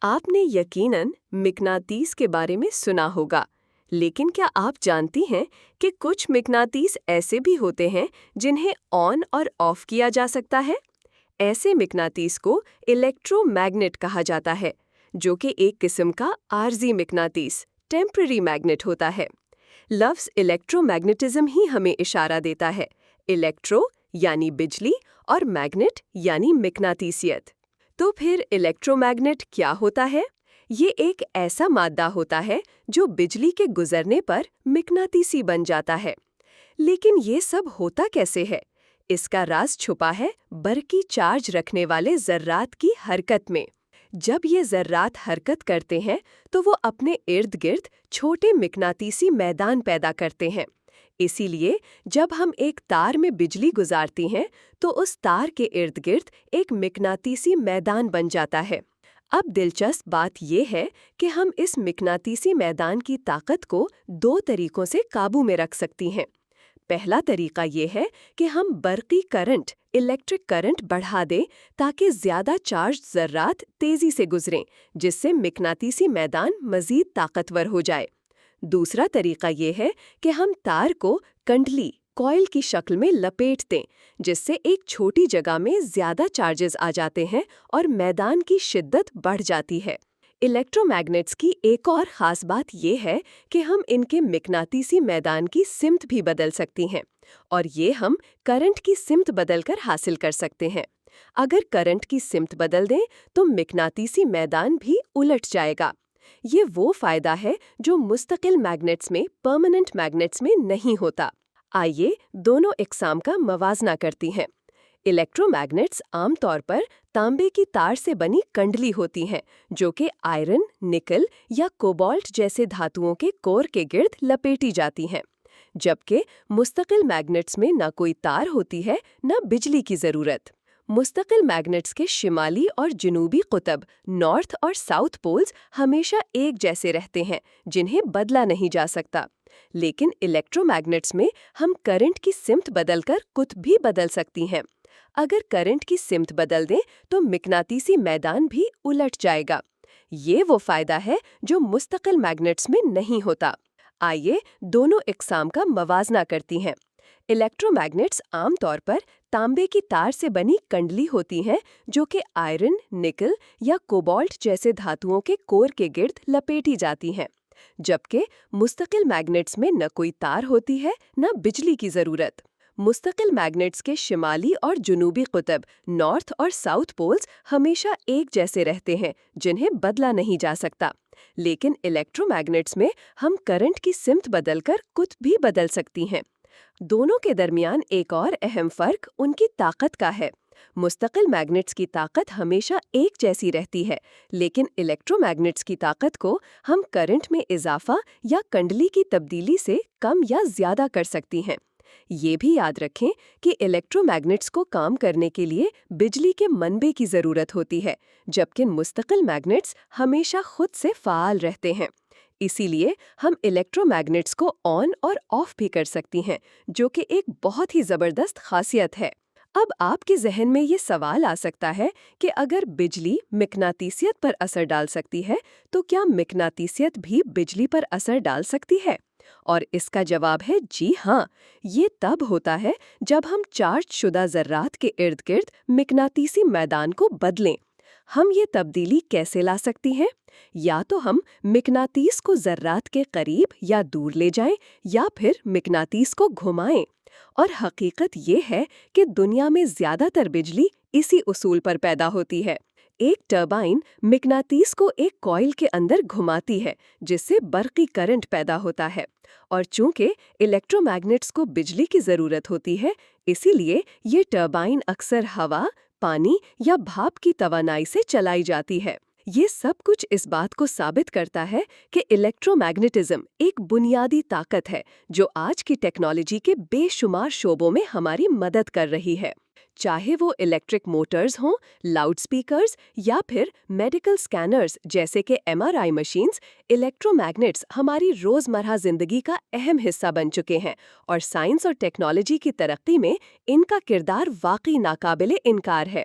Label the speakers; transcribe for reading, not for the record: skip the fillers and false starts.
Speaker 1: आपने यकीनन मिकनातीस के बारे में सुना होगा, लेकिन क्या आप जानती हैं कि कुछ मिकनातीस ऐसे भी होते हैं जिन्हें ऑन और ऑफ किया जा सकता है? ऐसे मिकनातीस को इलेक्ट्रोमैग्नेट कहा जाता है, जो कि एक किस्म का आर्जी मिकनातीस टेम्पररी मैग्नेट होता है। लफ्ज़ इलेक्ट्रोमैग्नेटिज्म ही हमें इशारा देता है। इलेक्ट्रो यानी बिजली और मैग्नेट यानी मिकनातीसियत। तो फिर इलेक्ट्रोमैग्नेट क्या होता है? ये एक ऐसा मादा होता है जो बिजली के गुजरने पर मिकनातीसी बन जाता है। लेकिन ये सब होता कैसे है? इसका राज छुपा है बरकी चार्ज रखने वाले ज़र्रात की हरकत में। जब ये ज़र्रात हरकत करते हैं तो वो अपने इर्द गिर्द छोटे मिकनातीसी मैदान पैदा करते हैं। इसीलिए जब हम एक तार में बिजली गुजारती हैं तो उस तार के इर्द गिर्द एक मिकनातीसी मैदान बन जाता है। अब दिलचस्प बात यह है कि हम इस मिकनातीसी मैदान की ताकत को दो तरीकों से काबू में रख सकती हैं। पहला तरीका ये है कि हम बरकी करंट, इलेक्ट्रिक करंट बढ़ा दें ताकि ज़्यादा चार्ज ज़र्रात तेज़ी से गुजरें, जिससे मिकनातीसी मैदान मज़ीद ताकतवर हो जाए। दूसरा तरीका ये है कि हम तार को कंडली कॉइल की शक्ल में लपेट दें, जिससे एक छोटी जगह में ज़्यादा चार्जेस आ जाते हैं और मैदान की शिद्दत बढ़ जाती है। इलेक्ट्रोमैग्नेट्स की एक और ख़ास बात ये है कि हम इनके मिकनातीसी मैदान की सिमत भी बदल सकती हैं, और ये हम करंट की सिमत बदलकर हासिल कर सकते हैं। अगर करंट की सिमत बदल दें तो मिकनातीसी मैदान भी उलट जाएगा। ये वो फ़ायदा है जो मुस्तकिल मैग्नेट्स में, परमानेंट मैग्नेट्स में नहीं होता। आइए दोनों इकसाम का मवाजना करती हैं। इलेक्ट्रोमैग्नेट्स आमतौर पर तांबे की तार से बनी कंडली होती हैं, जो कि आयरन, निकल या कोबाल्ट जैसे धातुओं के कोर के गिर्द लपेटी जाती हैं। जबकि मुस्तकिल मैग्नेट्स में न कोई तार होती है, न बिजली की ज़रूरत। मुस्तकिल मैग्नेट्स के शिमाली और जनूबी कुतब, नॉर्थ और साउथ पोल्स हमेशा एक जैसे रहते हैं, जिन्हें बदला नहीं जा सकता। लेकिन इलेक्ट्रोमैग्नेट्स में हम करंट की सिमत बदलकर कुछ भी बदल सकती हैं। अगर करंट की सिमत बदल दें तो मिकनातीसी मैदान भी उलट जाएगा। ये वो फ़ायदा है जो मुस्तकिल मैग्नेट्स में नहीं होता। आइए दोनों इकसाम का मवाजना करती हैं। इलेक्ट्रोमैग्नेट्स आमतौर पर तांबे की तार से बनी कंडली होती हैं, जो कि आयरन, निकल या कोबाल्ट जैसे धातुओं के कोर के गिर्द लपेटी जाती हैं। जबकि मुस्तकिल मैग्नेट्स में न कोई तार होती है, न बिजली की ज़रूरत। मुस्तकिल मैग्नेट्स के शिमाली और जनूबी कुतब, नॉर्थ और साउथ पोल्स हमेशा एक जैसे रहते हैं, जिन्हें बदला नहीं जा सकता। लेकिन इलेक्ट्रोमैग्नेट्स में हम करंट की सिमत बदलकर कुछ भी बदल सकती हैं। दोनों के दरमियान एक और अहम फ़र्क उनकी ताकत का है। मुस्तकिल मैग्नेट्स की ताकत हमेशा एक जैसी रहती है, लेकिन इलेक्ट्रोमैग्नेट्स की ताकत को हम करंट में इजाफा या कंडली की तब्दीली से कम या ज़्यादा कर सकती हैं। ये भी याद रखें कि इलेक्ट्रोमैग्नेट्स को काम करने के लिए बिजली के मनबे की ज़रूरत होती है, जबकि मुस्तकिल मैग्नेट्स हमेशा खुद से फ़ाल रहते हैं। इसीलिए हम इलेक्ट्रोमैग्नेट्स को ऑन और ऑफ भी कर सकती हैं, जो कि एक बहुत ही ज़बरदस्त खासियत है। अब आपके जहन में ये सवाल आ सकता है कि अगर बिजली मिकनातीसियत पर असर डाल सकती है, तो क्या मिकनातीसियत भी बिजली पर असर डाल सकती है? और इसका जवाब है जी हाँ। ये तब होता है जब हम चार्ज शुदा ज़र्रात के इर्द गिर्द मिकनातीसी मैदान को बदलें। हम ये तब्दीली कैसे ला सकती हैं? या तो हम मिकनातीस को ज़र्रात के करीब या दूर ले जाएं, या फिर मिकनातीस को घुमाएं। और हकीकत ये है कि दुनिया में ज़्यादातर बिजली इसी उसूल पर पैदा होती है। एक टरबाइन मिकनातीस को एक कॉइल के अंदर घुमाती है, जिससे बरकी करंट पैदा होता है। और चूंकि इलेक्ट्रोमैग्नेट्स को बिजली की ज़रूरत होती है, इसीलिए ये टरबाइन अक्सर हवा, पानी या भाप की तवानाई से चलाई जाती है। ये सब कुछ इस बात को साबित करता है कि इलेक्ट्रोमैग्नेटिज्म एक बुनियादी ताकत है जो आज की टेक्नोलॉजी के बेशुमार शोबों में हमारी मदद कर रही है। चाहे वो इलेक्ट्रिक मोटर्स हों, लाउड स्पीकर्स या फिर मेडिकल स्कैनर्स जैसे कि MRI मशीन्स, इलेक्ट्रोमैग्नेट्स हमारी रोज़मर्रा ज़िंदगी का अहम हिस्सा बन चुके हैं, और साइंस और टेक्नोलॉजी की तरक्की में इनका किरदार वाकई नाकाबिले इनकार है।